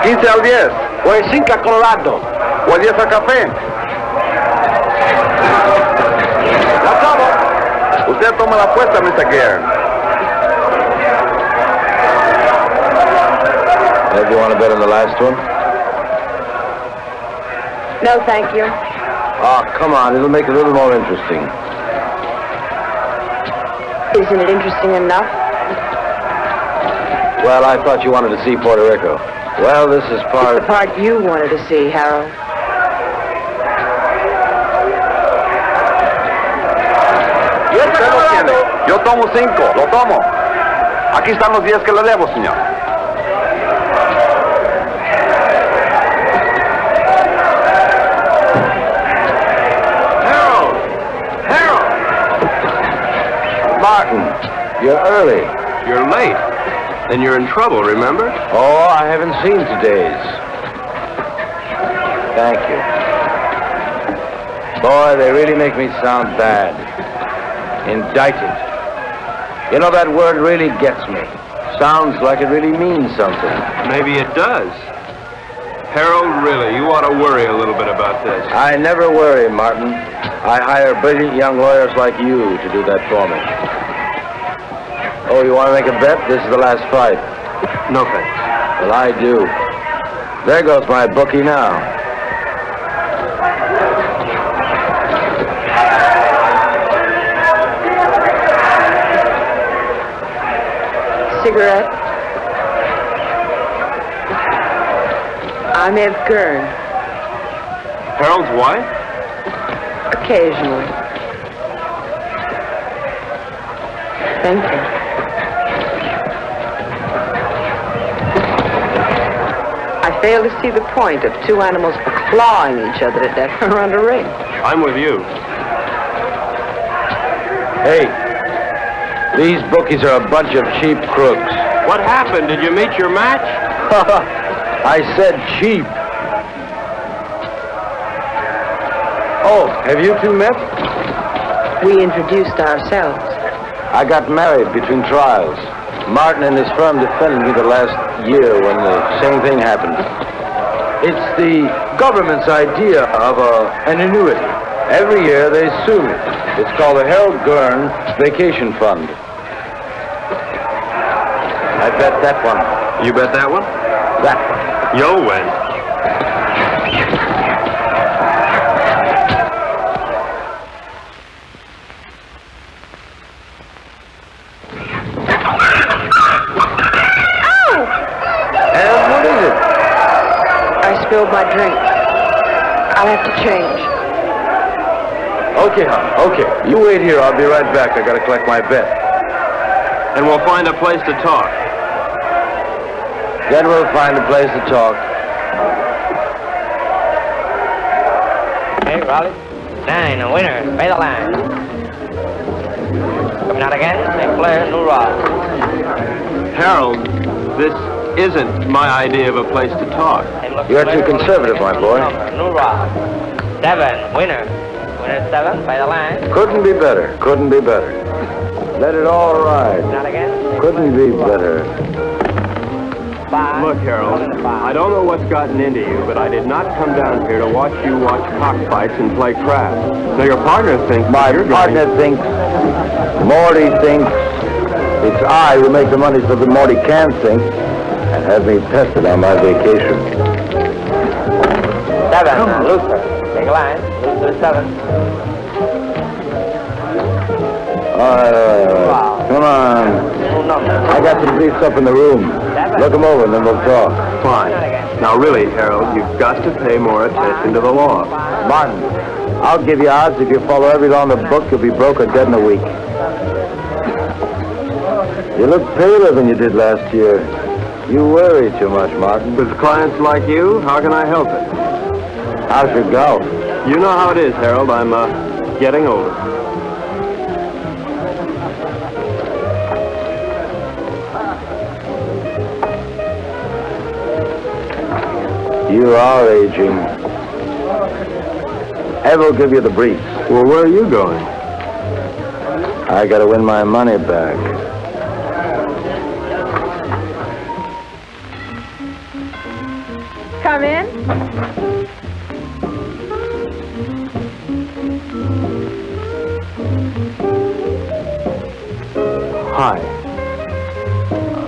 15 al 10. O el 5 a Colorado. O el 10 al café. Usted toma la apuesta, Mr. Gare. Do you want to bet on the last one? No, thank you. Oh, come on. It'll make it a little more interesting. Isn't it interesting enough? Well, I thought you wanted to see Puerto Rico. Well, this is part... It's the part you wanted to see, Harold. Usted lo tiene. Yo tomo 5. Lo tomo. Aquí están los 10 que le debo, señor. Martin, you're early. You're late. Then you're in trouble, remember? Oh, I haven't seen today's. Thank you. Boy, they really make me sound bad. Indicted. You know, that word really gets me. Sounds like it really means something. Maybe it does. Harold, really, you ought to worry a little bit about this. I never worry, Martin. I hire brilliant young lawyers like you to do that for me. Oh, you want to make a bet? This is the last fight. No thanks. Well, I do. There goes my bookie now. Cigarette? I'm Ed Gurn. Harold's wife? Occasionally. Thank you. I fail to see the point of two animals clawing each other to death around a ring. I'm with you. Hey, these bookies are a bunch of cheap crooks. What happened? Did you meet your match? I said cheap. Oh, have you two met? We introduced ourselves. I got married between trials. Martin and his firm defended me the last year when the same thing happened. It's the government's idea of an annuity. Every year they sue me. It's called the Harold Gurn Vacation Fund. I bet that one. You bet that one? That one. You'll win. Spilled my drink. I'll have to change. Okay, hon. Okay. You wait here. I'll be right back. I gotta collect my bet. And we'll find a place to talk. Then we'll find a place to talk. Hey, Raleigh. 9, a winner. Pay the line. Coming out again. St. Clair, new rod. Harold, this isn't my idea of a place to talk. You're too conservative, my boy. New rod. 7, winner. Winner 7, by the line. Couldn't be better. Couldn't be better. Let it all ride. Not again. Couldn't be better. 5. Look, Harold, I don't know what's gotten into you, but I did not come down here to watch you watch cockfights and play craps. Now, your partner thinks... My partner thinks, Morty thinks, it's I who make the money so that Morty can think, and has me tested on my vacation. 7, Luther. Take a line. Luther 7. All right. Come on. I got some briefs up in the room. Look them over and then we'll talk. Fine. Now, really, Harold, you've got to pay more attention to the law. Martin, I'll give you odds if you follow every law in the book, you'll be broke or dead in a week. You look paler than you did last year. You worry too much, Martin. With clients like you, how can I help it? How's your golf? You know how it is, Harold. I'm, getting older. You are aging. Ed will give you the briefs. Well, where are you going? I gotta win my money back. come in? Hi.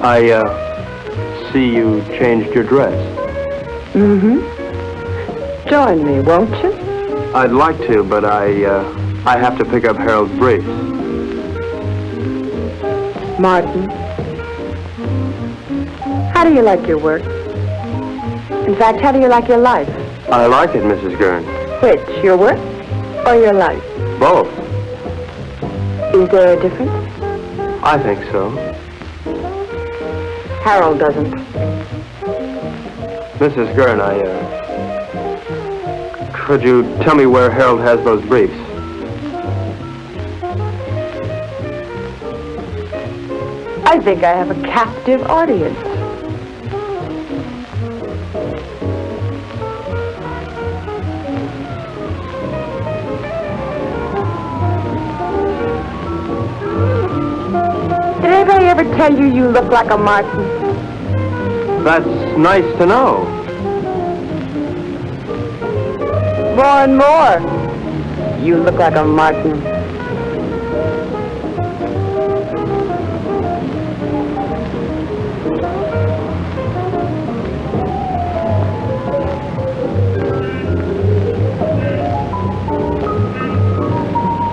I see you changed your dress. Mm-hmm. Join me, won't you? I'd like to, but I have to pick up Harold's briefs. Martin, how do you like your work? In fact, how do you like your life? I like it, Mrs. Gurn. Which, your work or your life? Both. Is there a difference? I think so. Harold doesn't. Mrs. Gurn, could you tell me where Harold has those briefs? I think I have a captive audience. Did anybody ever tell you you look like a Martin? That's nice to know. More and more. You look like a Martin.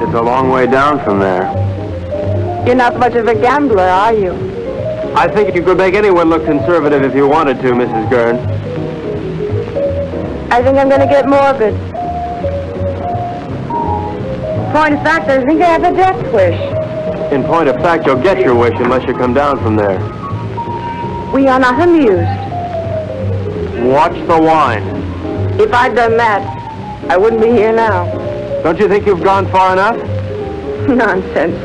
It's a long way down from there. You're not much of a gambler, are you? I think you could make anyone look conservative if you wanted to, Mrs. Gurn. I think I'm going to get morbid. Point of fact, I think I have a death wish. In point of fact, you'll get your wish unless you come down from there. We are not amused. Watch the wine. If I'd done that, I wouldn't be here now. Don't you think you've gone far enough? Nonsense.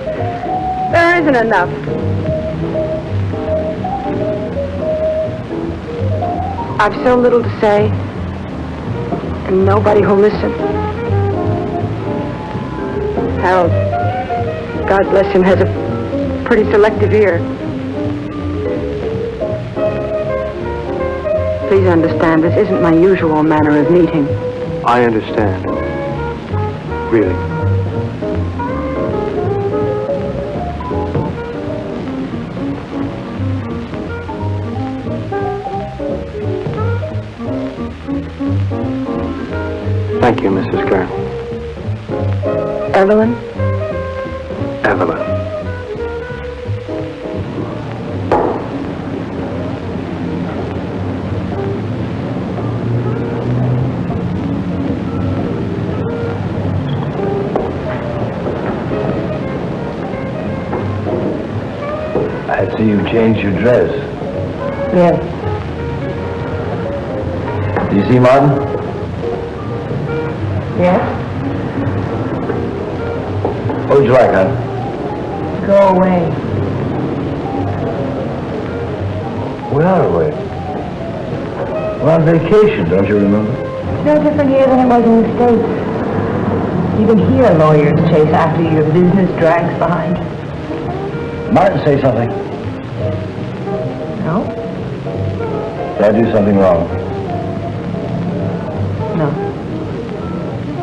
There isn't enough. I've so little to say, and nobody who'll listen. Harold, God bless him, has a pretty selective ear. Please understand, this isn't my usual manner of meeting. I understand. Really. Thank you, Mrs. Gurn. Evelyn? Evelyn. I see you changed your dress. Yes. Do you see Martin? Yes? What would you like, hon? Go away. We are away. We're on vacation, don't you remember? It's no different here than it was in the States. Even here, lawyers chase after your business drags behind. Martin, say something. No? Did I do something wrong? No.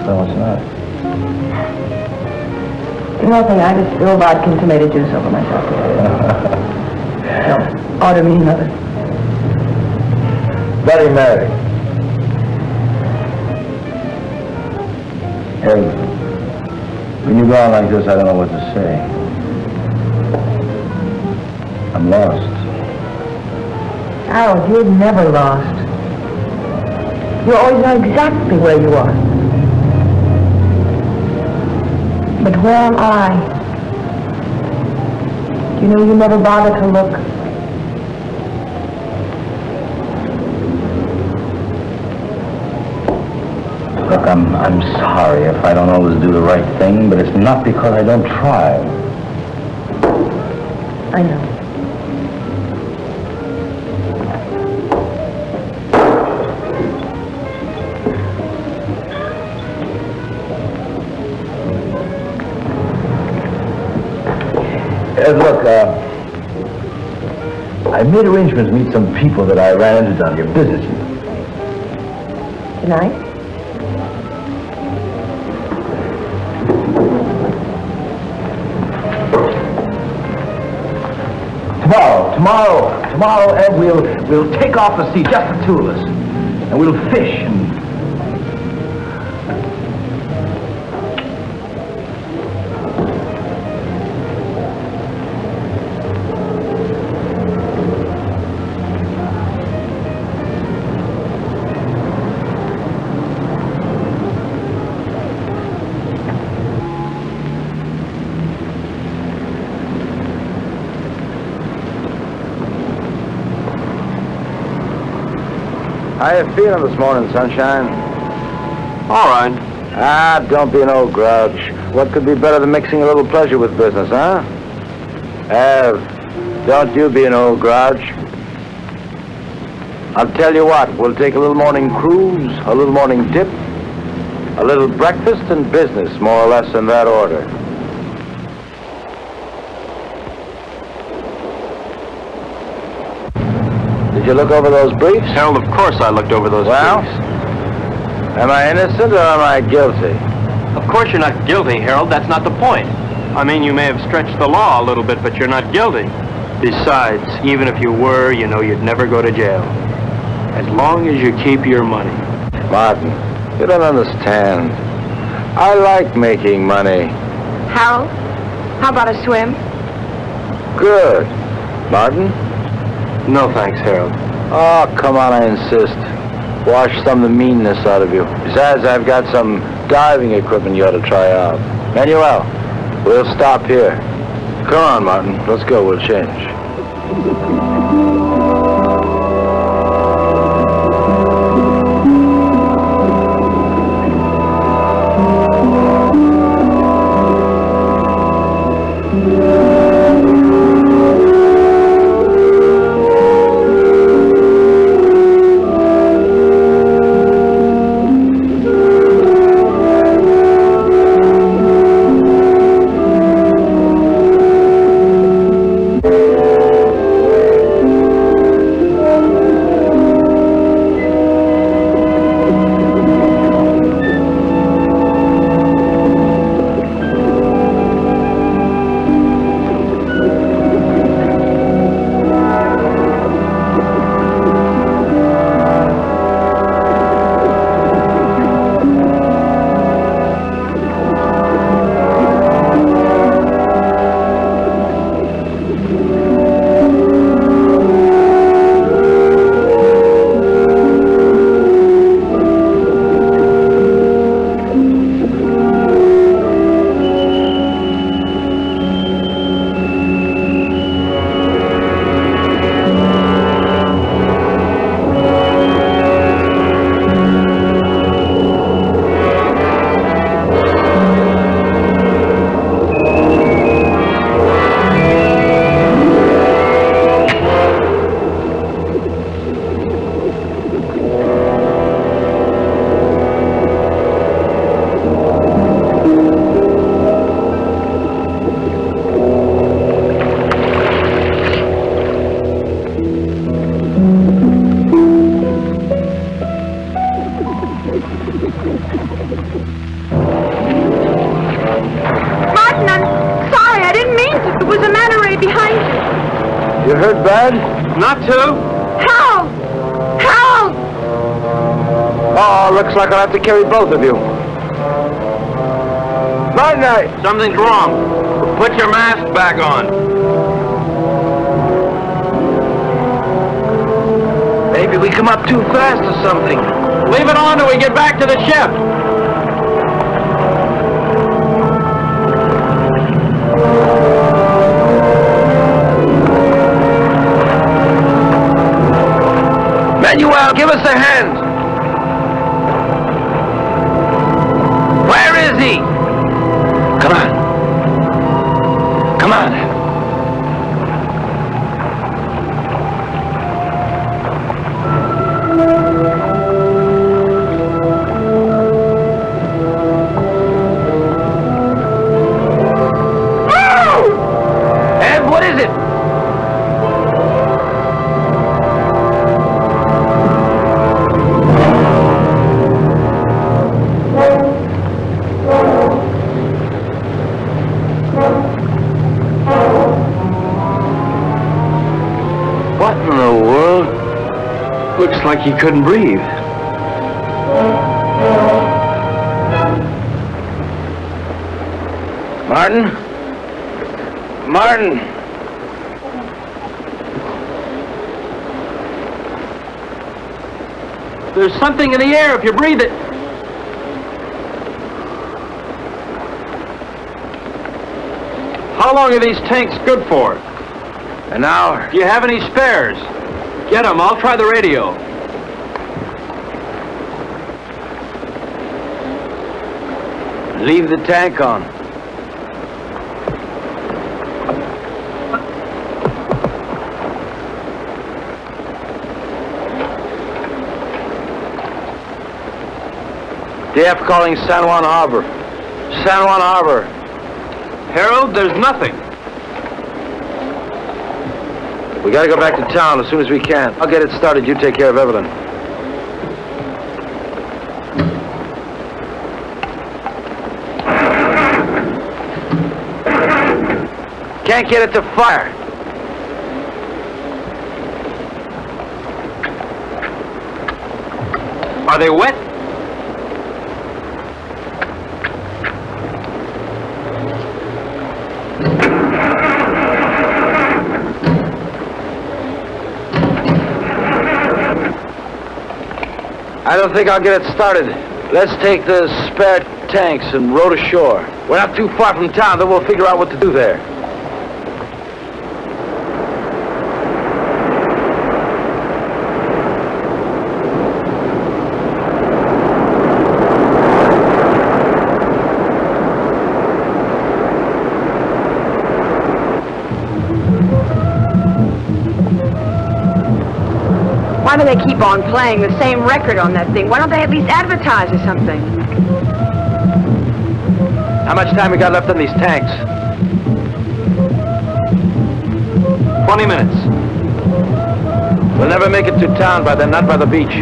No, it's not. Nothing. I just spilled vodka and tomato juice over myself. No. Order me another. Bloody Mary. Hey, when you go on like this, I don't know what to say. I'm lost. Harold, you're never lost. You always know exactly where you are. But where am I? You know, you never bother to look. Look, I'm sorry if I don't always do the right thing, but it's not because I don't try. I know. Look, I made arrangements to meet some people that I ran into down here, businessmen. Tonight? Tomorrow, Ed, we'll take off the sea, just the two of us, and we'll fish and... How you feeling this morning, sunshine? All right. Ah, don't be an old grouch. What could be better than mixing a little pleasure with business, huh? Ev, don't you be an old grouch. I'll tell you what, we'll take a little morning cruise, a little morning dip, a little breakfast and business, more or less in that order. Did you look over those briefs? Harold, of course I looked over those briefs. Am I innocent or am I guilty? Of course you're not guilty, Harold. That's not the point. I mean, you may have stretched the law a little bit, but you're not guilty. Besides, even if you were, you know you'd never go to jail. As long as you keep your money. Martin, you don't understand. I like making money. Harold, how about a swim? Good. Martin? No thanks, Harold. Oh, come on, I insist. Wash some of the meanness out of you. Besides, I've got some diving equipment you ought to try out. Manuel, we'll stop here. Come on, Martin. Let's go. We'll change. You hurt bad? Not to. Help! Help! Oh, looks like I'll have to carry both of you. Night night. Something's wrong. Put your mask back on. Maybe we come up too fast or something. Leave it on till we get back to the ship. Manuel, give us a hand. Where is he? Come on. Come on. Ed, what is it? What in the world? Looks like he couldn't breathe. Martin? Martin! There's something in the air if you breathe it. How long are these tanks good for? An hour. Do you have any spares? Get them. I'll try the radio. Leave the tank on. DF calling San Juan Harbor. San Juan Harbor. Harold, there's nothing. We gotta go back to town as soon as we can. I'll get it started. You take care of Evelyn. Can't get it to fire. Are they wet? I don't think I'll get it started. Let's take the spare tanks and row to shore. We're not too far from town, then we'll figure out what to do there. Why do they keep on playing the same record on that thing? Why don't they at least advertise or something? How much time we got left on these tanks? 20 minutes. We'll never make it to town by then, not by the beach.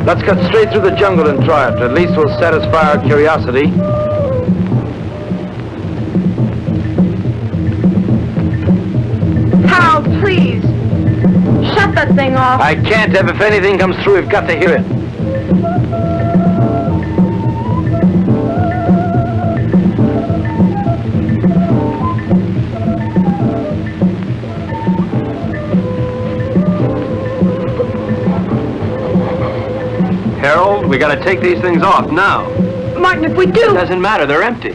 Let's cut straight through the jungle and try it. At least we'll satisfy our curiosity. Harold, please. Shut that thing off. I can't, Ev. If anything comes through, we've got to hear it. Harold, we gotta take these things off now. Martin, if we do... It doesn't matter, they're empty.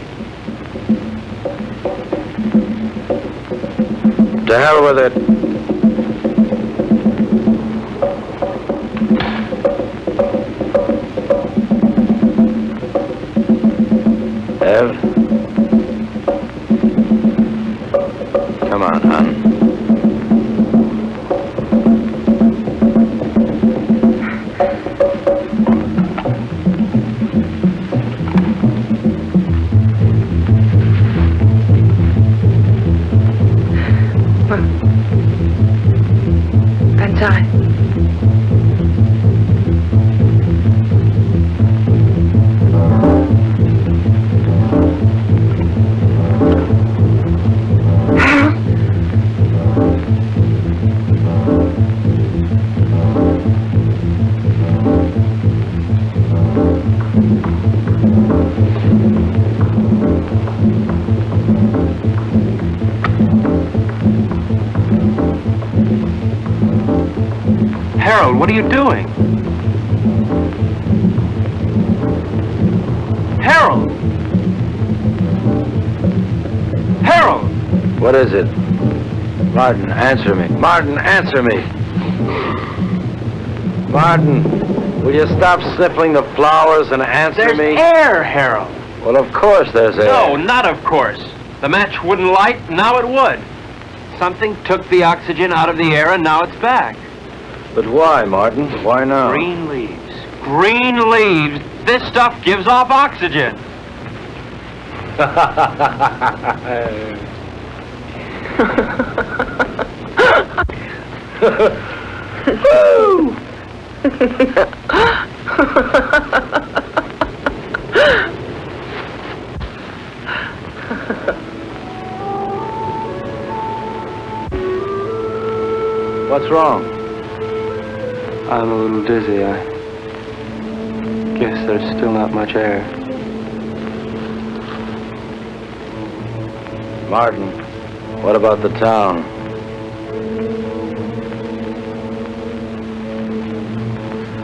To hell with it. Ev? Come on, hon. Inside. Harold, what are you doing? Harold! Harold! What is it? Martin, answer me. Martin, answer me. Martin, will you stop sniffling the flowers and answer There's me? air, Harold. Well, of course there's air. No, not of course. The match wouldn't light, now it would. Something took the oxygen out of the air and now it's back. But why, Martin? Why now? Green leaves. Green leaves. This stuff gives off oxygen. Woo! What's wrong? I'm a little dizzy. I guess there's still not much air. Martin, what about the town?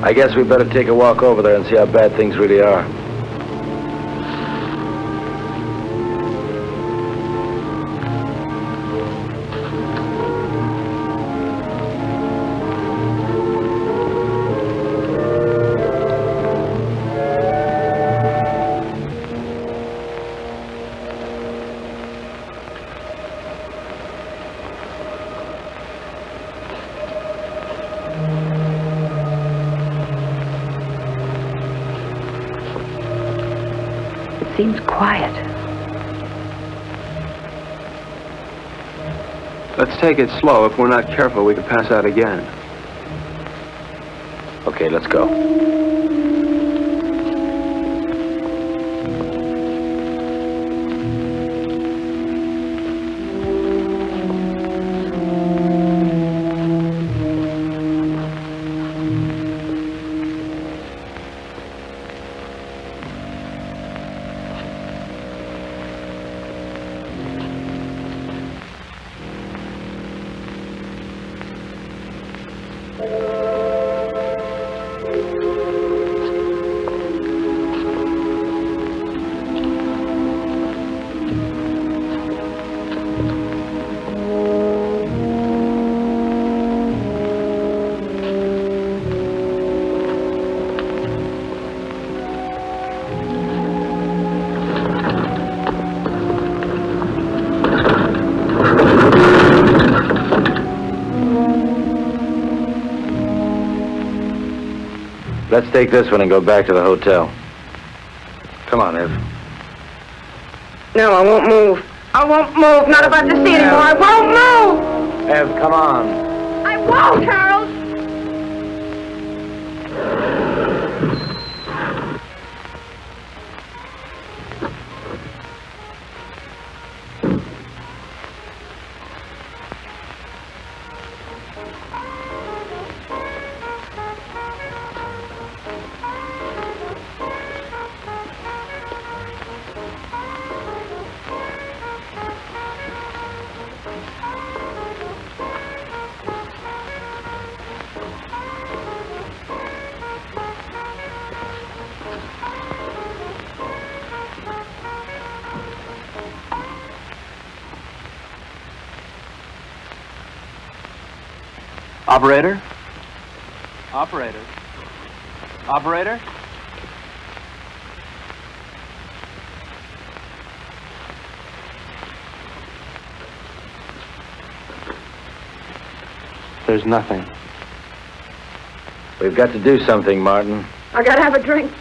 I guess we better take a walk over there and see how bad things really are. Seems quiet. Let's take it slow. If we're not careful, we could pass out again. Okay, let's go. Let's take this one and go back to the hotel. Come on, Ev. No, I won't move. I won't move. Not if I have to see anymore. I won't move. Ev, come on. I won't, Harold. Operator? Operator? Operator? There's nothing. We've got to do something, Martin. I gotta have a drink.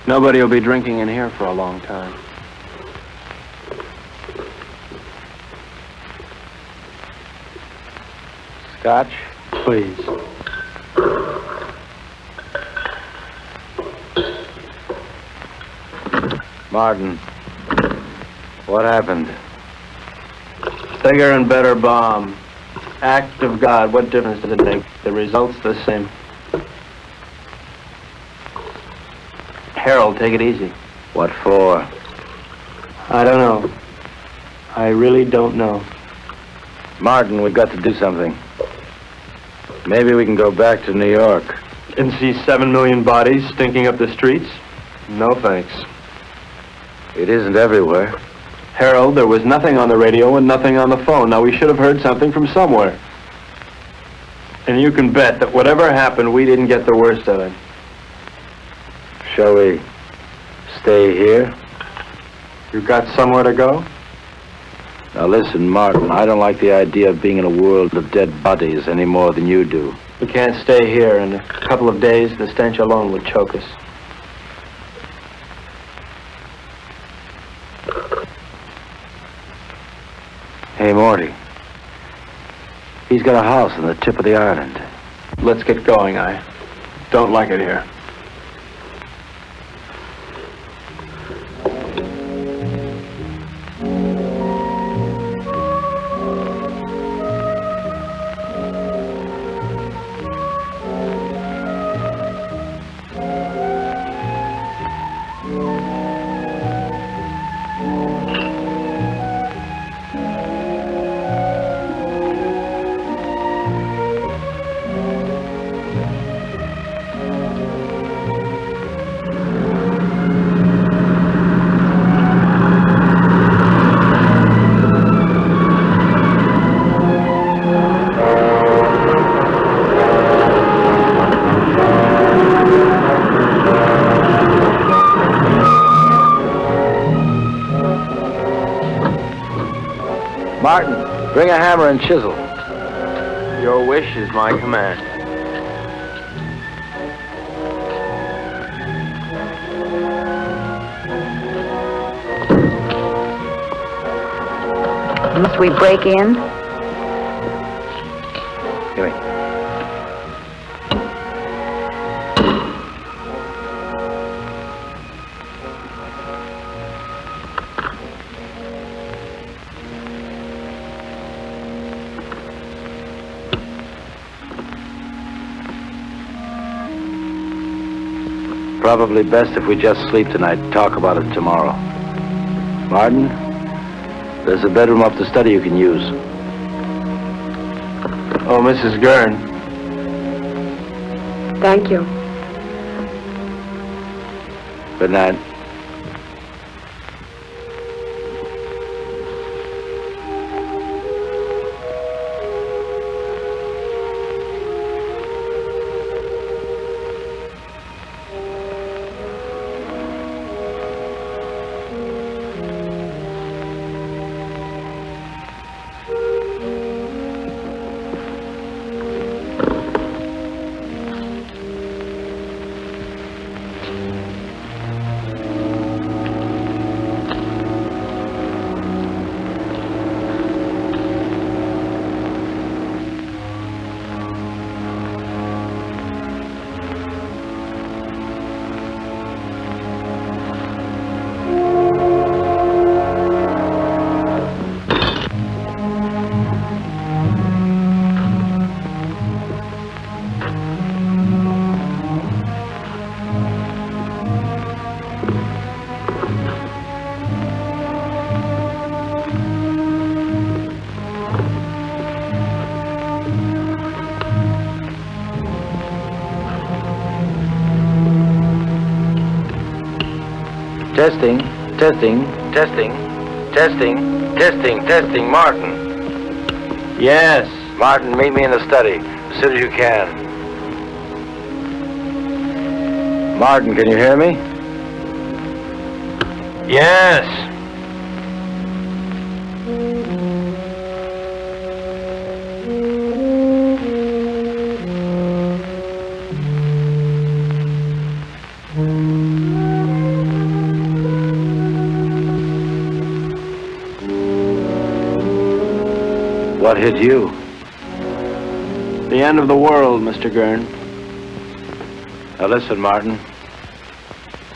Nobody will be drinking in here for a long time. Scotch? Please. Martin, what happened? Bigger and better bomb. Act of God. What difference does it make? The result's the same. Harold, take it easy. What for? I don't know. I really don't know. Martin, we've got to do something. Maybe we can go back to New York. And see 7 million bodies stinking up the streets? No thanks. It isn't everywhere. Harold, there was nothing on the radio and nothing on the phone. Now, we should have heard something from somewhere. And you can bet that whatever happened, we didn't get the worst of it. Shall we stay here? You got somewhere to go? Now listen, Martin, I don't like the idea of being in a world of dead bodies any more than you do. We can't stay here. In a couple of days, the stench alone would choke us. Hey, Morty. He's got a house on the tip of the island. Let's get going. I don't like it here. Martin, bring a hammer and chisel. Your wish is my command. Must we break in? Give me. Probably best if we just sleep tonight and talk about it tomorrow. Martin, there's a bedroom up the study you can use. Oh, Mrs. Gurn. Thank you. Good night. Testing, testing, testing, testing, testing, testing. Martin. Yes. Martin, meet me in the study as soon as you can. Martin, can you hear me? Yes. What hit you? The end of the world, Mr. Gurn. Now listen, Martin.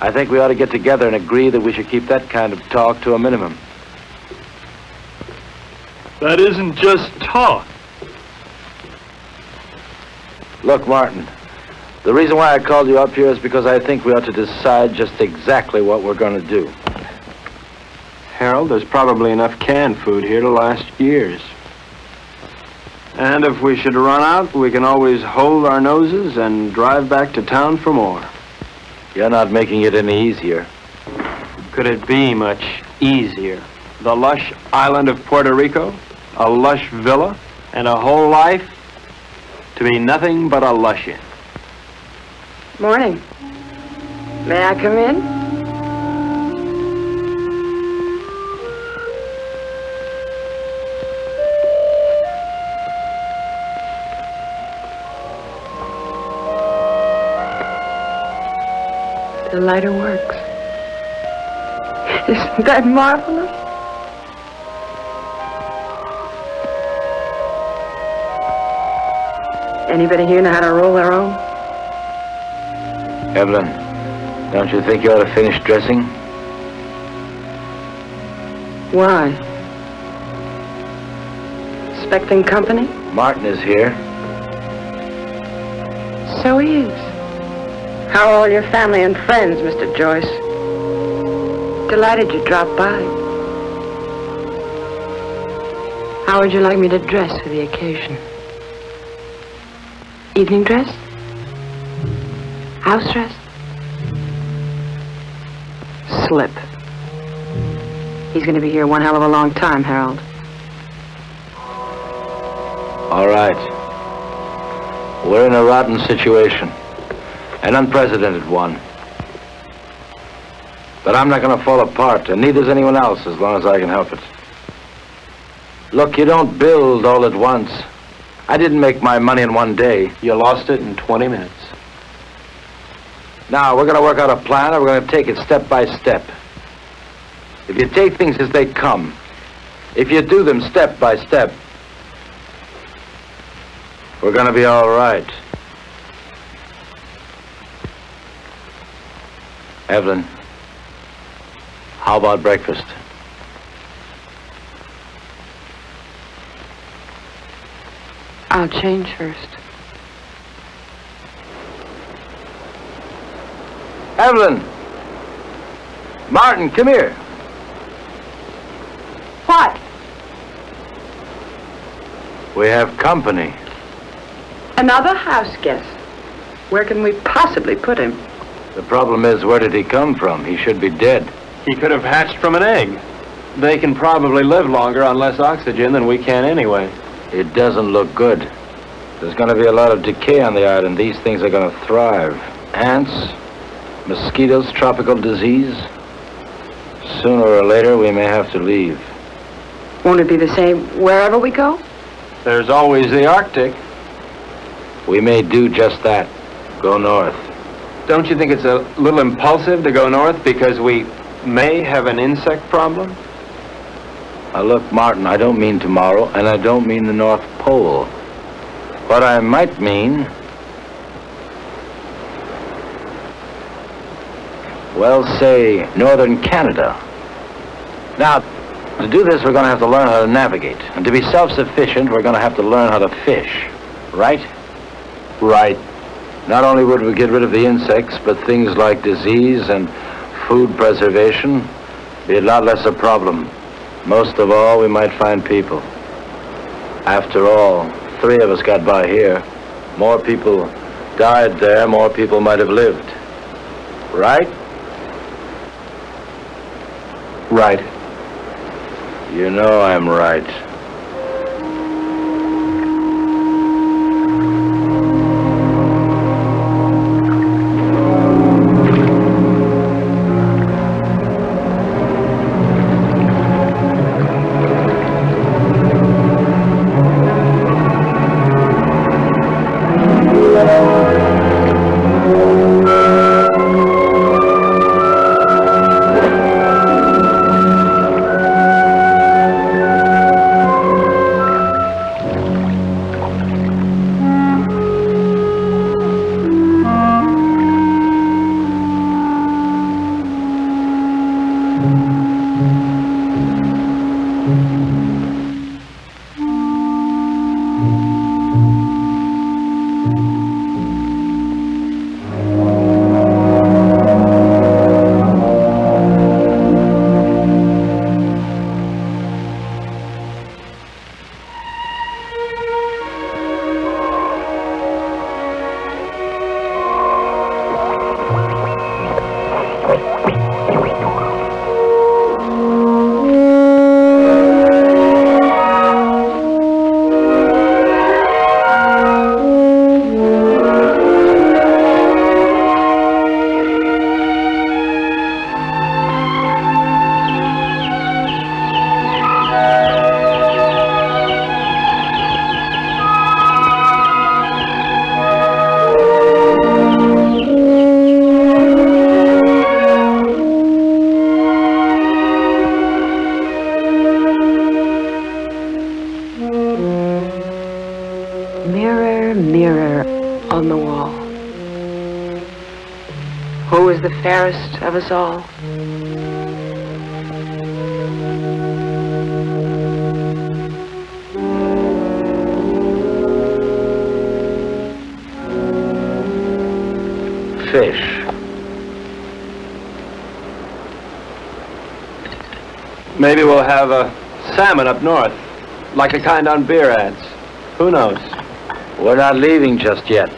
I think we ought to get together and agree that we should keep that kind of talk to a minimum. That isn't just talk. Look, Martin, the reason why I called you up here is because I think we ought to decide just exactly what we're going to do. Harold, there's probably enough canned food here to last years. And if we should run out, we can always hold our noses and drive back to town for more. You're not making it any easier. Could it be much easier? The lush island of Puerto Rico, a lush villa, and a whole life to be nothing but a lush-in. Morning. May I come in? The lighter works. Isn't that marvelous? Anybody here know how to roll their own? Evelyn, don't you think you ought to finish dressing? Why? Expecting company? Martin is here. So he is. How are all your family and friends, Mr. Joyce? Delighted you dropped by. How would you like me to dress for the occasion? Evening dress? House dress? Slip. He's going to be here one hell of a long time, Harold. All right. We're in a rotten situation. An unprecedented one. But I'm not going to fall apart, and neither's anyone else as long as I can help it. Look, you don't build all at once. I didn't make my money in one day. You lost it in 20 minutes. Now, we're going to work out a plan, and we're going to take it step by step. If you take things as they come, if you do them step by step, we're going to be all right. Evelyn, how about breakfast? I'll change first. Evelyn! Martin, come here. What? We have company. Another house guest. Where can we possibly put him? The problem is, where did he come from? He should be dead. He could have hatched from an egg. They can probably live longer on less oxygen than we can anyway. It doesn't look good. There's going to be a lot of decay on the island. These things are going to thrive. Ants, mosquitoes, tropical disease. Sooner or later, we may have to leave. Won't it be the same wherever we go? There's always the Arctic. We may do just that. Go north. Don't you think it's a little impulsive to go north because we may have an insect problem? Now look, Martin, I don't mean tomorrow, and I don't mean the North Pole. What I might mean, well, say, northern Canada. Now, to do this, we're going to have to learn how to navigate. And to be self-sufficient, we're going to have to learn how to fish. Right? Right. Not only would we get rid of the insects, but things like disease and food preservation be a lot less a problem. Most of all, we might find people. After all, 3 of us got by here. More people died there, more people might have lived. Right? Right. You know I'm right. was the fairest of us all. Fish. Maybe we'll have a salmon up north, like the kind on beer ads. Who knows? We're not leaving just yet.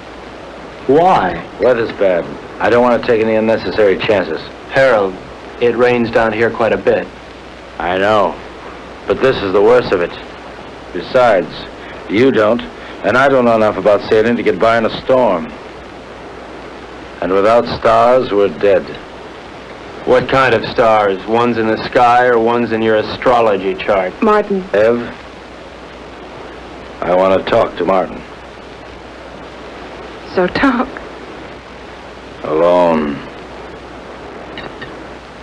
Why? Weather's bad. I don't want to take any unnecessary chances. Harold, it rains down here quite a bit. I know. But this is the worst of it. Besides, you don't, and I don't know enough about sailing to get by in a storm. And without stars, we're dead. What kind of stars? Ones in the sky or ones in your astrology chart? Martin. Ev, I want to talk to Martin. So talk. Alone.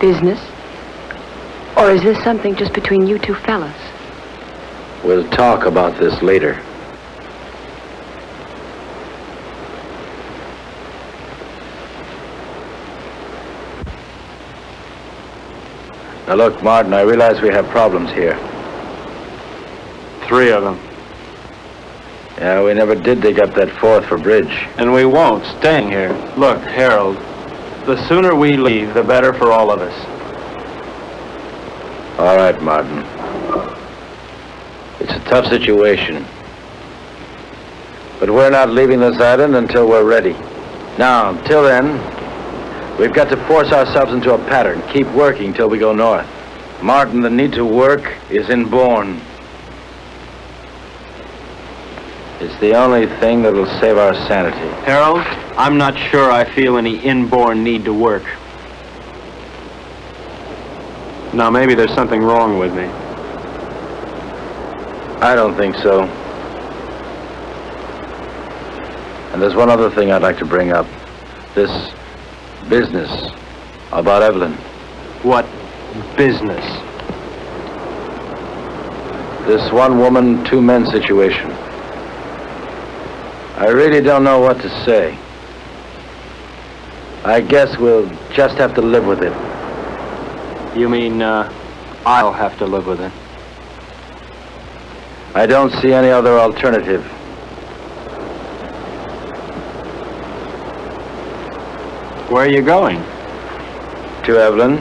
Business? Or is this something just between you two fellas? We'll talk about this later. Now look, Martin, I realize we have problems here. 3 of them. Yeah, we never did dig up that 4th for bridge. And we won't, staying here. Look, Harold, the sooner we leave, the better for all of us. All right, Martin. It's a tough situation. But we're not leaving this island until we're ready. Now, until then, we've got to force ourselves into a pattern, keep working till we go north. Martin, the need to work is inborn. It's the only thing that'll save our sanity. Harold, I'm not sure I feel any inborn need to work. Now, maybe there's something wrong with me. I don't think so. And there's one other thing I'd like to bring up. This business about Evelyn. What business? This one woman, 2 men situation. I really don't know what to say. I guess we'll just have to live with it. You mean, I'll have to live with it? I don't see any other alternative. Where are you going? To Evelyn.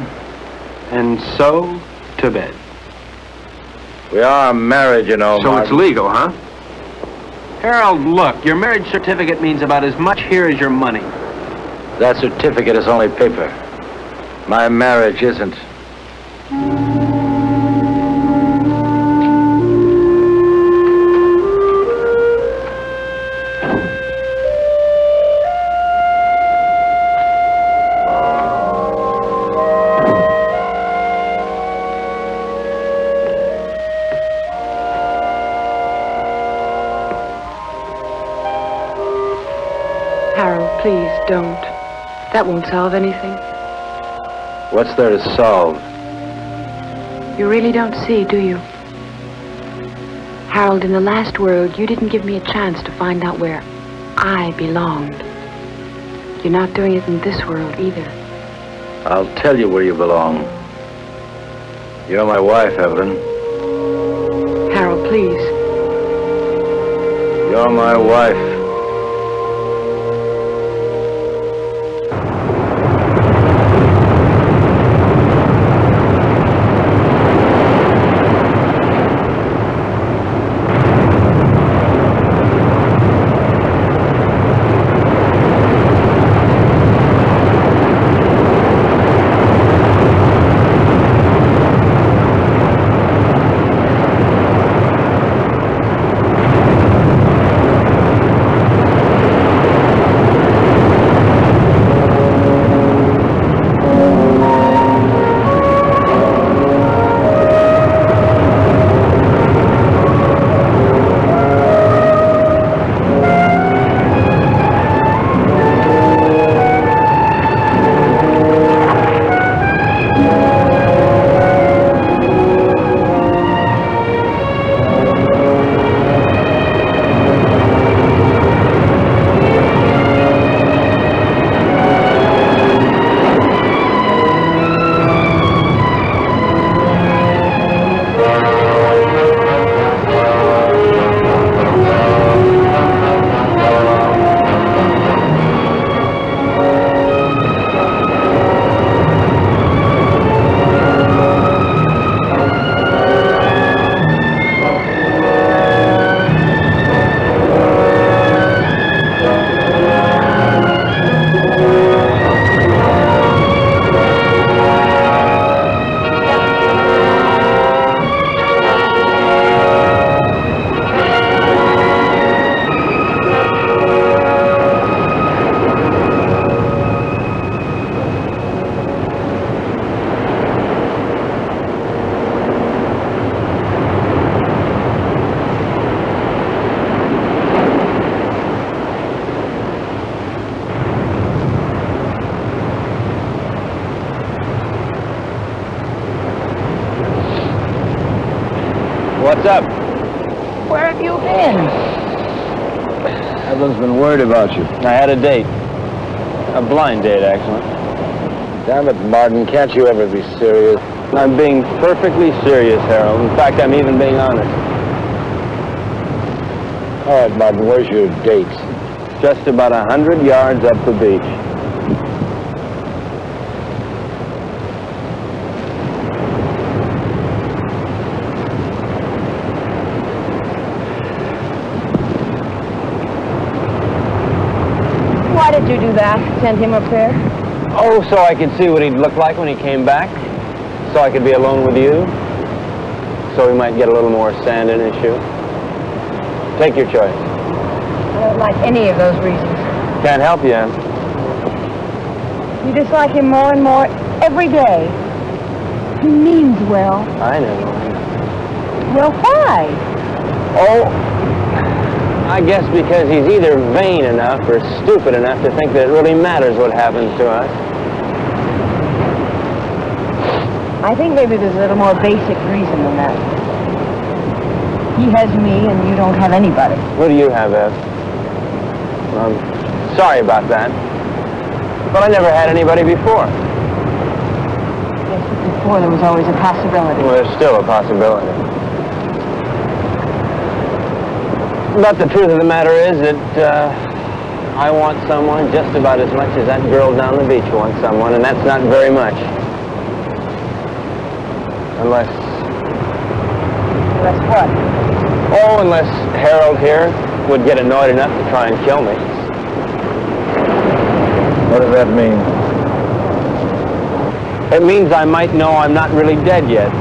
And so, to bed. We are married, you know, So Martin. it's legal, huh? Harold, look, your marriage certificate means about as much here as your money. That certificate is only paper. My marriage isn't. Harold, please don't. That won't solve anything. What's there to solve? You really don't see, do you? Harold, in the last world, you didn't give me a chance to find out where I belonged. You're not doing it in this world either. I'll tell you where you belong. You're my wife, Evelyn. Harold, please. You're my wife. what's up? Where have you been? Everyone's been worried about you. I had a date. A blind date, actually. Damn it, Martin, can't you ever be serious? I'm being perfectly serious, Harold. In fact, I'm even being honest. All right, Martin, where's your date? Just about 100 yards up the beach. Why did you do that? Send him up there? Oh, so I could see what he'd look like when he came back. So I could be alone with you. So he might get a little more sand in his shoe. Take your choice. I don't like any of those reasons. Can't help you, Ann. You dislike him more and more every day. He means well. I know. Well, why? Oh, I guess because he's either vain enough or stupid enough to think that it really matters what happens to us. I think maybe there's a little more basic reason than that. He has me and you don't have anybody. What do you have, Ev? I'm sorry about that. But I never had anybody before. Yes, but before there was always a possibility. Well, there's still a possibility. But the truth of the matter is that I want someone just about as much as that girl down the beach wants someone, and that's not very much. Unless what? Oh, unless Harold here would get annoyed enough to try and kill me. What does that mean? It means I might know I'm not really dead yet.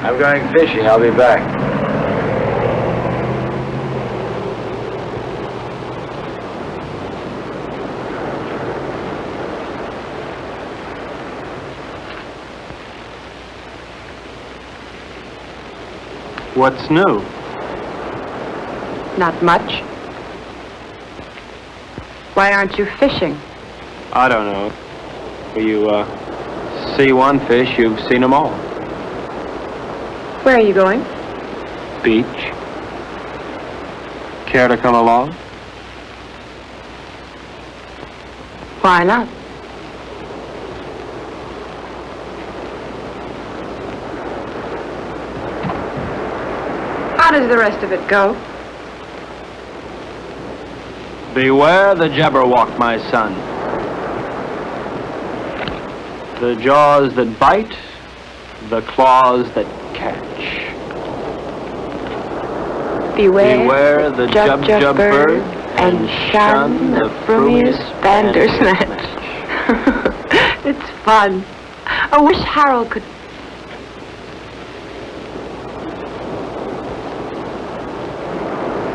I'm going fishing. I'll be back. What's new? Not much. Why aren't you fishing? I don't know. You see one fish, you've seen them all. Where are you going? Beach. Care to come along? Why not? How does the rest of it go? Beware the Jabberwock, my son. The jaws that bite, the claws that catch. Beware the jub bird and shun the frumious bandersnatch. It's fun. I wish Harold could...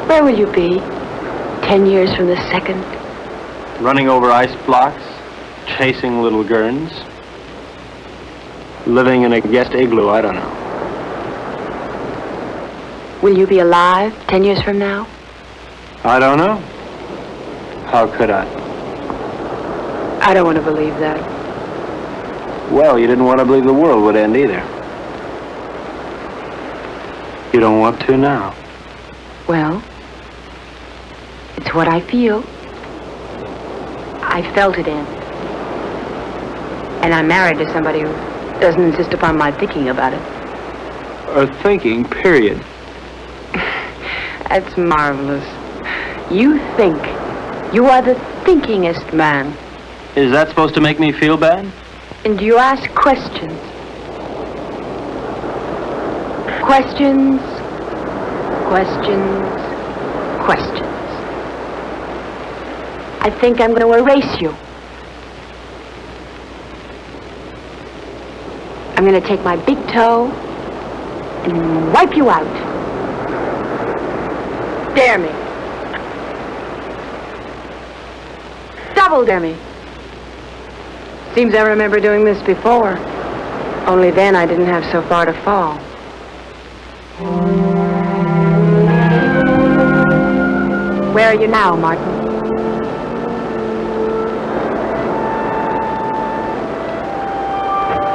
Where will you be 10 years from the second? Running over ice blocks, chasing little gurns, living in a guest igloo, I don't know. Will you be alive 10 years from now? I don't know. How could I? I don't want to believe that. Well, you didn't want to believe the world would end either. You don't want to now. Well, it's what I feel. I felt it end. And I'm married to somebody who doesn't insist upon my thinking about it. Or thinking, period. That's marvelous. You think. You are the thinkingest man. Is that supposed to make me feel bad? And you ask questions. Questions, questions, questions. I think I'm going to erase you. I'm going to take my big toe and wipe you out. Dare me. Double dare me. Seems I remember doing this before. Only then I didn't have so far to fall. Where are you now, Martin?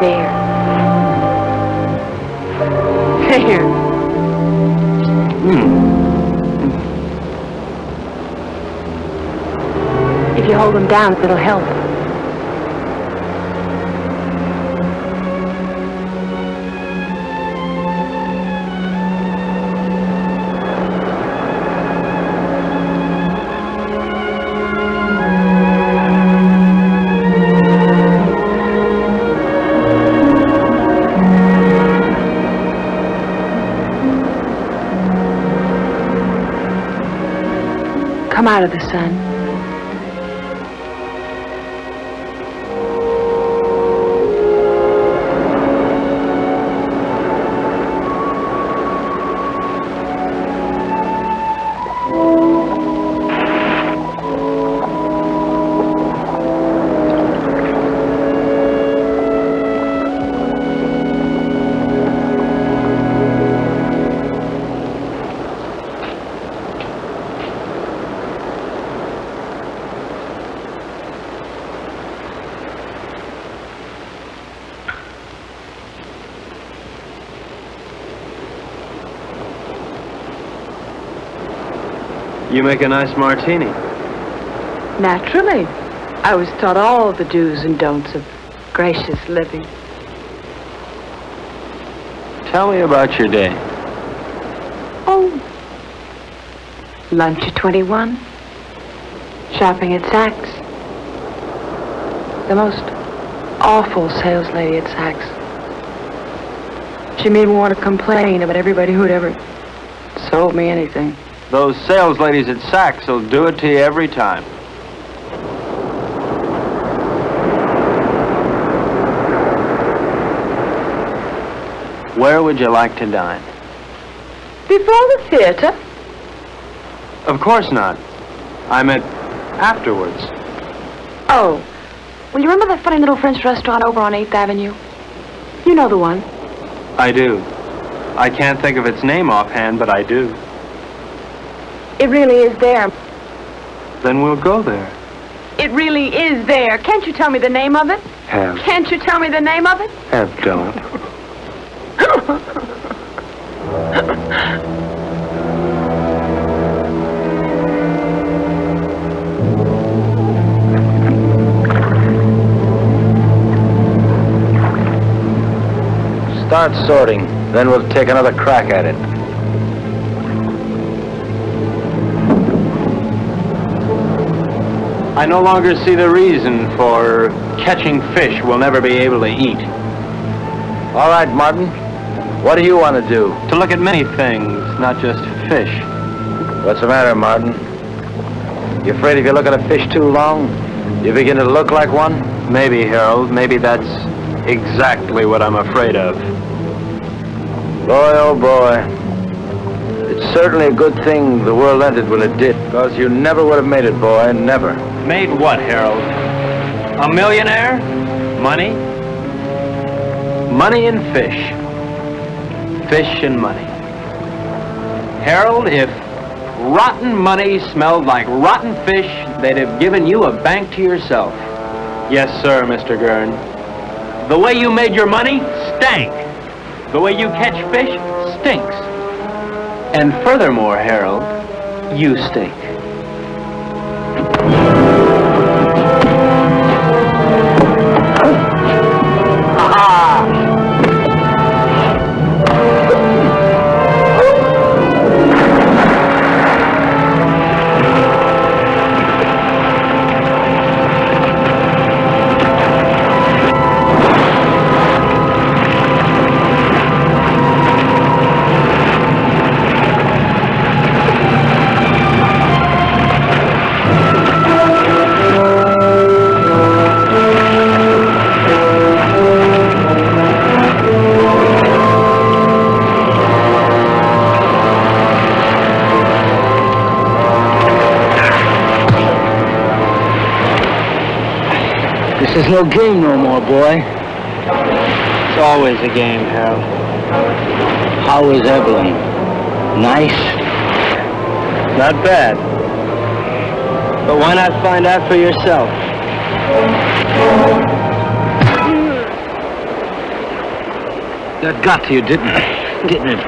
There. There. If you hold them down, it'll help. Come out of the sun. You make a nice martini. Naturally. I was taught all the do's and don'ts of gracious living. Tell me about your day. Oh. Lunch at 21. Shopping at Saks. The most awful sales lady at Saks. She made me want to complain about everybody who'd ever sold me anything. Those sales ladies at Saks will do it to you every time. Where would you like to dine? Before the theater? Of course not. I meant afterwards. Oh. Well, you remember that funny little French restaurant over on 8th Avenue? You know the one. I do. I can't think of its name offhand, but I do. It really is there. Then we'll go there. It really is there. Can't you tell me the name of it? Have. Can't you tell me the name of it? Have don't. Start sorting, then we'll take another crack at it. I no longer see the reason for catching fish we'll never be able to eat. All right, Martin. What do you want to do? To look at many things, not just fish. What's the matter, Martin? You afraid if you look at a fish too long, you begin to look like one? Maybe, Harold. Maybe that's exactly what I'm afraid of. Boy, oh boy. It's certainly a good thing the world ended when it did, because you never would have made it, boy, never. Made what, Harold? A millionaire? Money? Money and fish. Fish and money. Harold, if rotten money smelled like rotten fish, they'd have given you a bank to yourself. Yes, sir, Mr. Gurn. The way you made your money stank. The way you catch fish stinks. And furthermore, Harold, you stink. This is no game no more, boy. It's always a game, Harold. How is Evelyn? Nice? Not bad. But why not find out for yourself? That got to you, didn't it?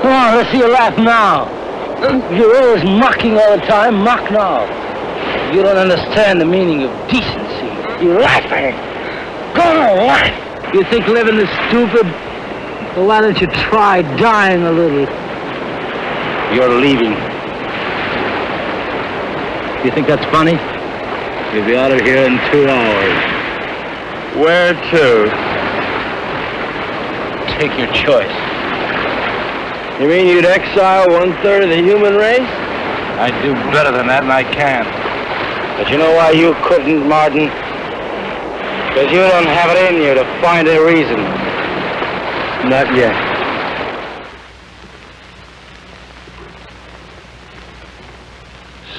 Come on, let's see you laugh now. You're always mocking all the time. Mock now. You don't understand the meaning of decency. You're laughing. Go on, laugh. You think living is stupid? Well, why don't you try dying a little? You're leaving. You think that's funny? You'll be out of here in 2 hours. Where to? Take your choice. You mean you'd exile 1/3 of the human race? I'd do better than that, and I can. But you know why you couldn't, Martin? Because you don't have it in you to find a reason. Not yet.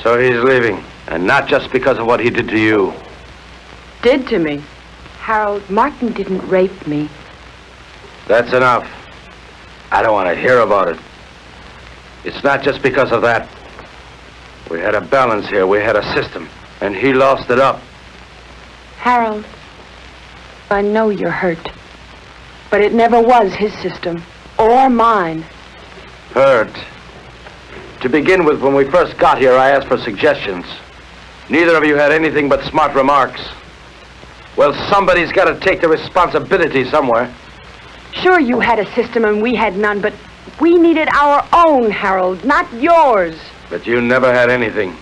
So he's leaving, and not just because of what he did to you. Did to me. Harold, Martin didn't rape me. That's enough. I don't want to hear about it. It's not just because of that. We had a balance here, we had a system, and he lost it up. Harold, I know you're hurt. But it never was his system, or mine. Hurt. To begin with, when we first got here, I asked for suggestions. Neither of you had anything but smart remarks. Well, somebody's got to take the responsibility somewhere. Sure, you had a system and we had none, but we needed our own, Harold, not yours. But you never had anything.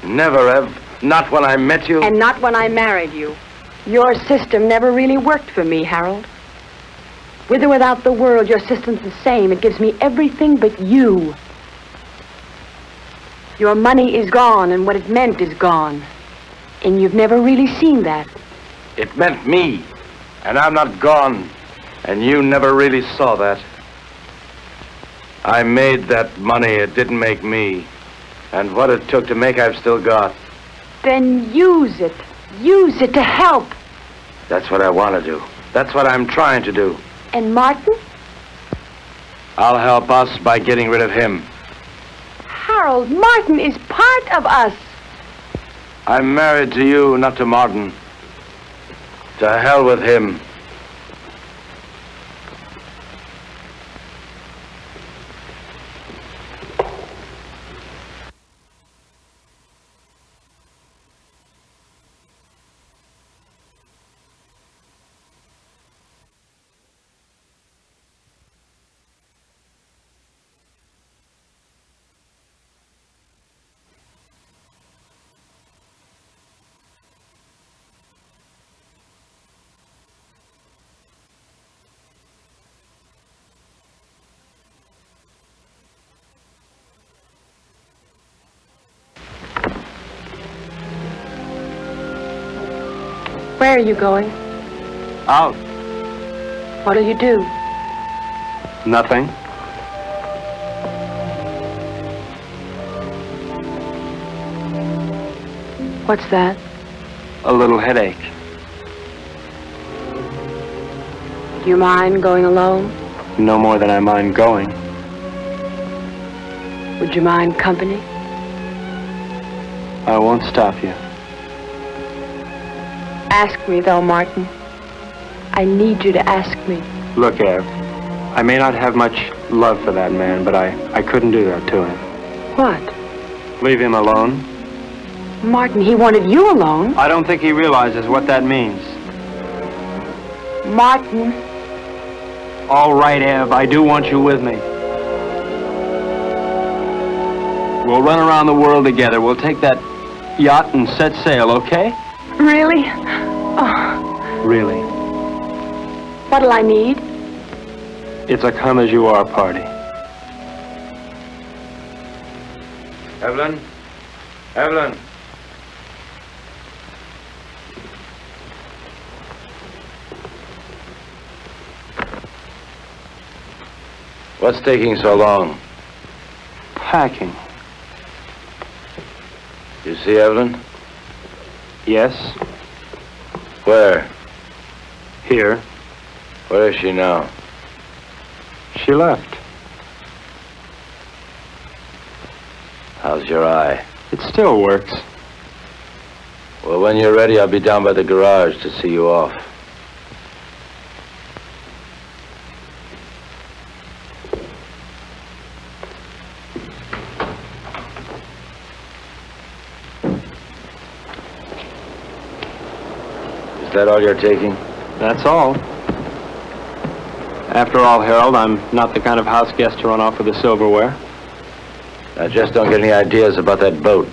Never, Ev. Not when I met you. And not when I married you. Your system never really worked for me, Harold. With or without the world, your system's the same. It gives me everything but you. Your money is gone, and what it meant is gone. And you've never really seen that. It meant me. And I'm not gone. And you never really saw that. I made that money. It didn't make me. And what it took to make, I've still got. Then use it. Use it to help. That's what I want to do. That's what I'm trying to do. And Martin? I'll help us by getting rid of him. Harold, Martin is part of us. I'm married to you, not to Martin. To hell with him. Where are you going? Out. What'll you do? Nothing. What's that? A little headache. Do you mind going alone? No more than I mind going. Would you mind company? I won't stop you. Ask me, though, Martin. I need you to ask me. Look, Ev, I may not have much love for that man, but I couldn't do that to him. What? Leave him alone? Martin, he wanted you alone. I don't think he realizes what that means. Martin. All right, Ev, I do want you with me. We'll run around the world together. We'll take that yacht and set sail, okay? Really? Oh. Really. What'll I need? It's a come-as-you-are party. Evelyn? Evelyn? What's taking so long? Packing. You see, Evelyn? Yes, Where? here. Where is she now? She left. How's your eye? It still works. Well, when you're ready, I'll be down by the garage to see you off. Is that all you're taking? That's all. After all, Harold, I'm not the kind of house guest to run off with the silverware. Now, just don't get any ideas about that boat.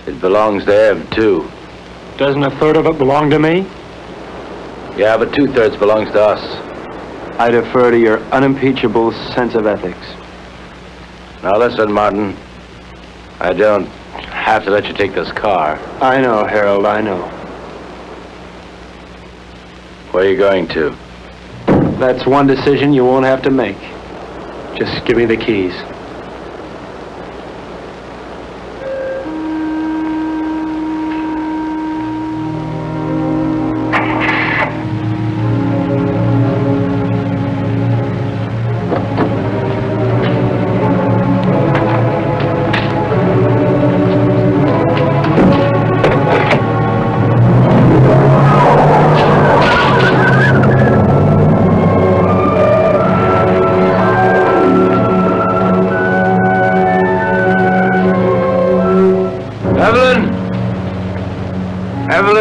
It belongs to Ev, too. Doesn't a third of it belong to me? Yeah, but 2/3 belongs to us. I defer to your unimpeachable sense of ethics. Now, listen, Martin. I don't have to let you take this car. I know, Harold, I know. Where are you going to? That's one decision you won't have to make. Just give me the keys.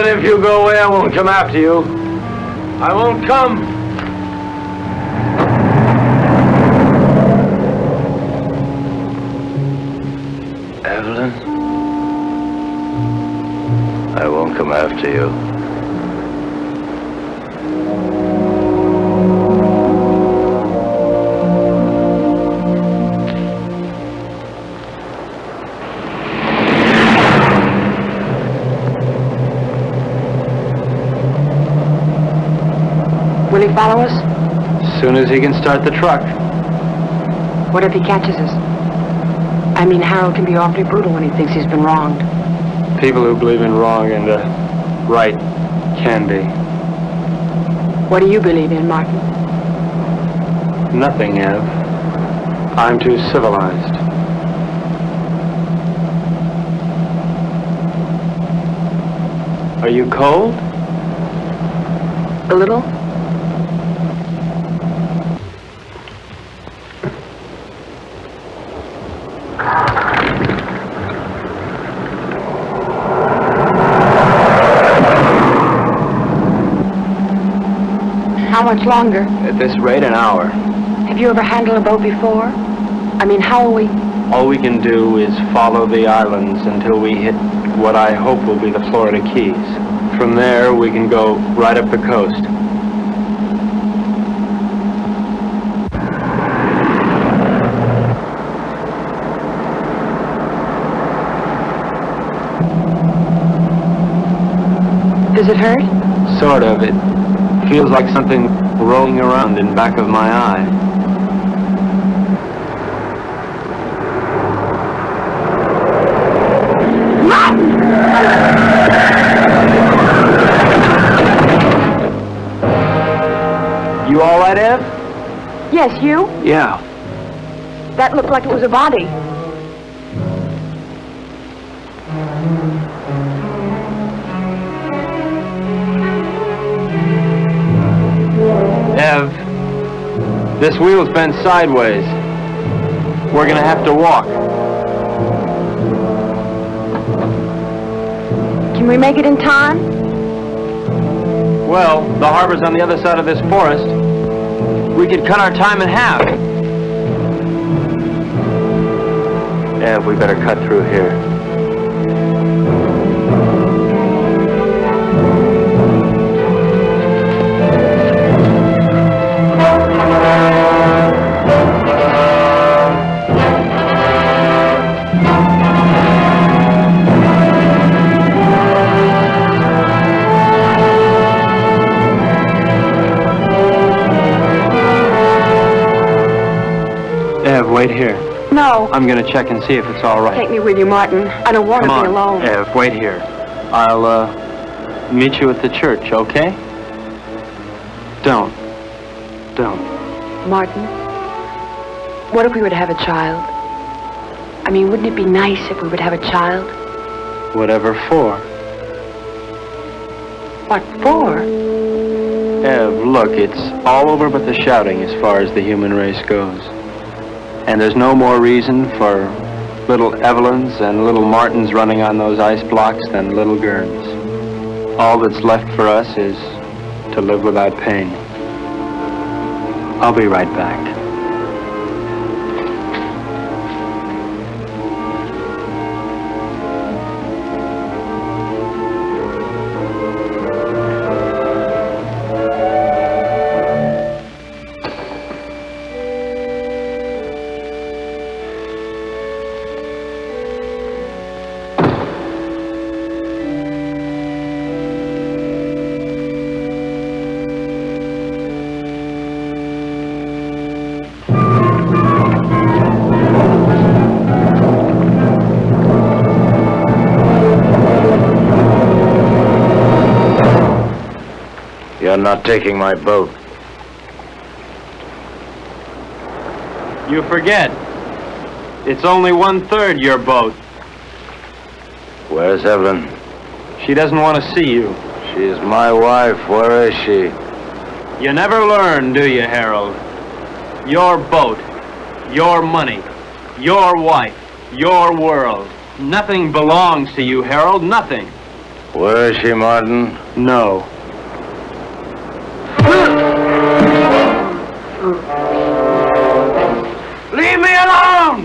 If you go away, I won't come after you. I won't come. Evelyn, I won't come after you. Will he follow us? As soon as he can start the truck. What if he catches us? I mean, Harold can be awfully brutal when he thinks he's been wronged. People who believe in wrong and right can be. What do you believe in, Martin? Nothing, Ev. I'm too civilized. Are you cold? A little? How much longer? At this rate, an hour. Have you ever handled a boat before? I mean, how will we... All we can do is follow the islands until we hit what I hope will be the Florida Keys. From there, we can go right up the coast. Does it hurt? Sort of. It feels like something rolling around in back of my eye. You all right, Ev? Yes, you? Yeah. That looked like it was a body. Ev, this wheel's bent sideways. We're gonna have to walk. Can we make it in time? Well, the harbor's on the other side of this forest. We could cut our time in half. Ev, we better cut through here. Ev, wait here. No. I'm gonna check and see if it's all right. Take me with you, Martin. I don't want to be alone. Ev, wait here. meet you at the church, okay? Don't. Martin, what if we were to have a child? I mean, wouldn't it be nice if we would have a child? Whatever for. What for? Ev, look, it's all over but the shouting as far as the human race goes. And there's no more reason for little Evelyns and little Martins running on those ice blocks than little Gerns. All that's left for us is to live without pain. I'll be right back. You're not taking my boat. You forget. It's only 1/3 your boat. Where's Evelyn? She doesn't want to see you. She's my wife. Where is she? You never learn, do you, Harold? Your boat, your money, your wife, your world. Nothing belongs to you, Harold, nothing. Where is she, Martin? No. Leave me alone!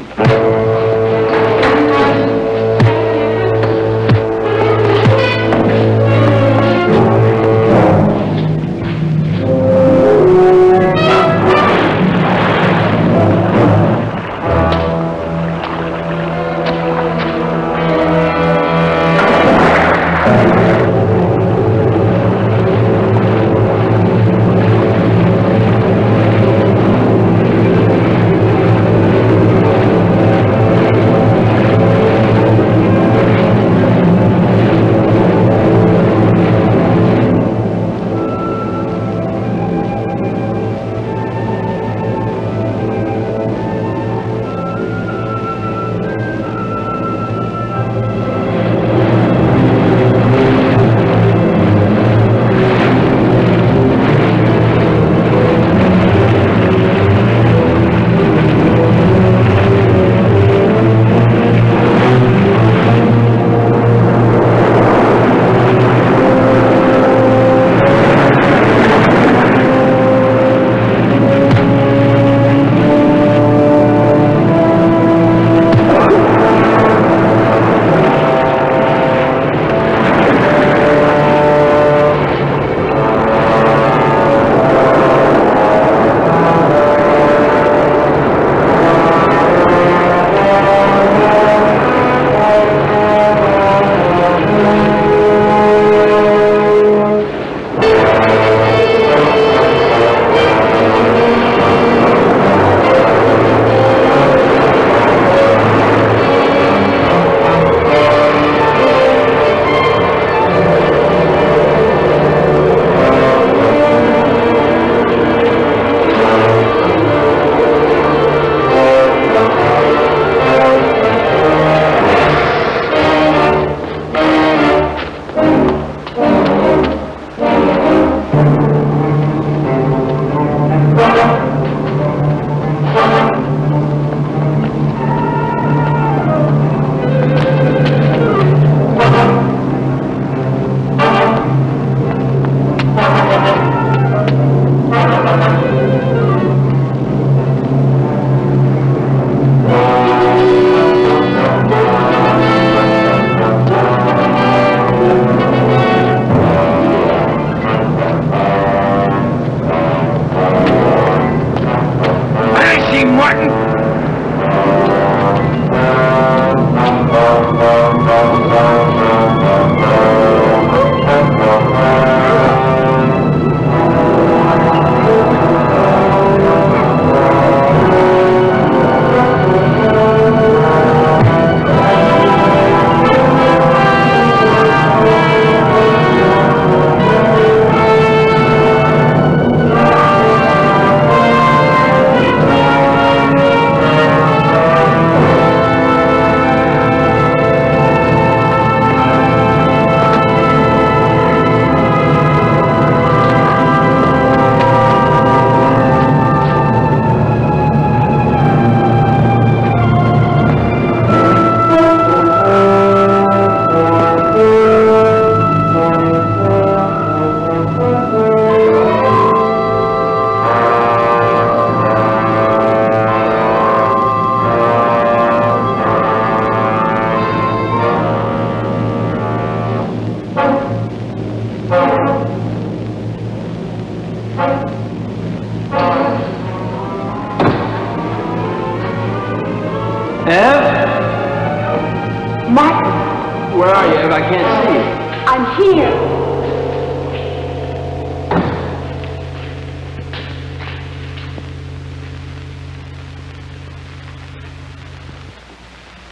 Martin, Where are you? I can't see you. I'm here.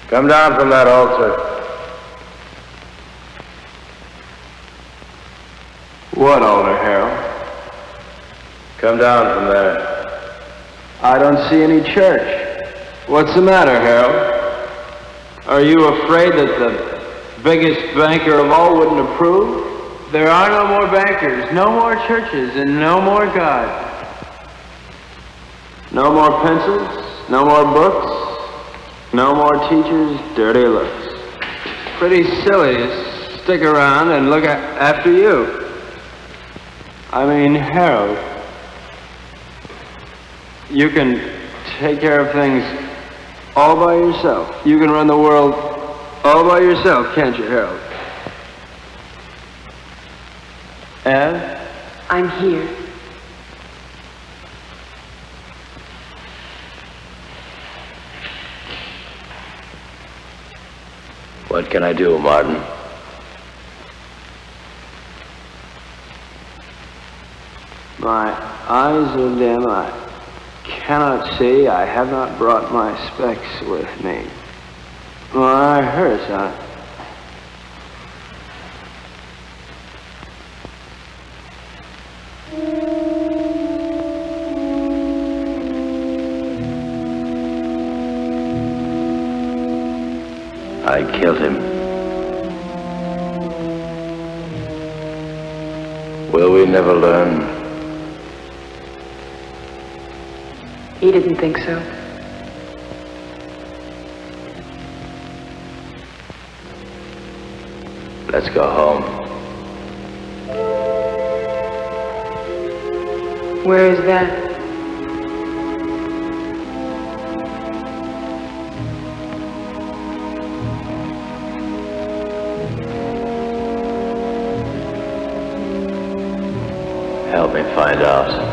Come down from that altar. What altar, Harold? Come down from there. I don't see any church. What's the matter, Harold? Are you afraid that the biggest banker of all wouldn't approve? There are no more bankers, no more churches, and no more God. No more pencils, no more books, no more teachers, dirty looks. Pretty silly to stick around and look after you. I mean, Harold, you can take care of things all by yourself. You can run the world all by yourself, can't you, Harold? Ed? I'm here. What can I do, Martin? My eyes are dim. I cannot see. I have not brought my specs with me. My hurts, huh? I killed him. Will we never learn? He didn't think so. Let's go home. Where is that? Help me find out.